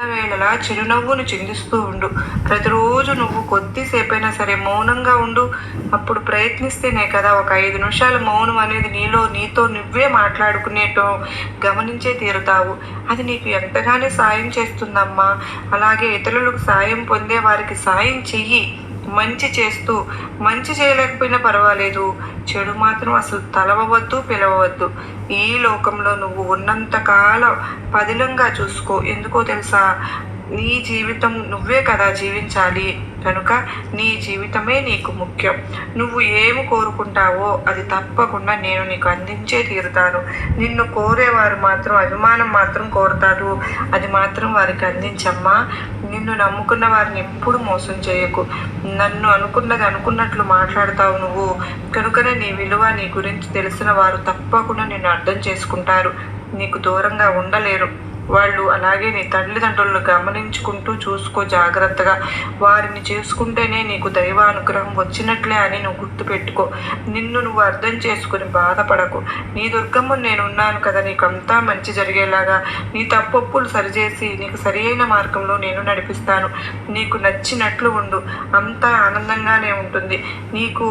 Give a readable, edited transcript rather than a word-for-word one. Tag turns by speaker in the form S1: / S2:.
S1: వేళలా చిరునవ్వును చిందిస్తూ ఉండు. ప్రతిరోజు నువ్వు కొద్దిసేపైనా సరే మౌనంగా ఉండు. అప్పుడు ప్రయత్నిస్తేనే కదా ఒక 5 నిమిషాలు మౌనం అనేది నీతో నువ్వే మాట్లాడుకునేటో గమనించే తీరుతావు. అది నీకు ఎంతగానో సాయం చేస్తుందమ్మా. అలాగే ఇతరులకు సాయం పొందే వారికి సాయం చెయ్యి. మంచి చేస్తూ, మంచి చేయలేకపోయినా పర్వాలేదు, చెడు మాత్రం అసలు తలవవద్దు, పిలవవద్దు. ఈ లోకంలో నువ్వు ఉన్నంత కాలం పదిలంగా చూసుకో. ఎందుకో తెలుసా? నీ జీవితం నువ్వే కదా జీవించాలి. కనుక నీ జీవితమే నీకు ముఖ్యం. నువ్వు ఏమి కోరుకుంటావో అది తప్పకుండా నేను నీకు అందించే తీరుతాను. నిన్ను కోరేవారు మాత్రం అభిమానం మాత్రం కోరుతారు. అది మాత్రం వారికి అందించమ్మా. నిన్ను నమ్ముకున్న వారిని ఎప్పుడు మోసం చేయకు. నన్ను అనుకున్నది అనుకున్నట్లు మాట్లాడతావు నువ్వు. కనుకనే నీ విలువ, నీ గురించి తెలిసిన వారు తప్పకుండా నిన్ను అర్థం చేసుకుంటారు. నీకు దూరంగా ఉండలేరు వాళ్ళు. అలాగే నీ తల్లిదండ్రులను గమనించుకుంటూ చూసుకో జాగ్రత్తగా. వారిని చేసుకుంటేనే నీకు దైవ అనుగ్రహం వచ్చినట్లే అని నువ్వు గుర్తుపెట్టుకో. నిన్ను నువ్వు అర్థం చేసుకుని బాధపడకు. నీ దుర్గమ్మ నేనున్నాను కదా నీకు అంతా మంచి జరిగేలాగా. నీ తప్పొప్పులు సరిచేసి నీకు సరియైన మార్గంలో నేను నడిపిస్తాను. నీకు నచ్చినట్లు ఉండు. అంతా ఆనందంగానే ఉంటుంది. నీకు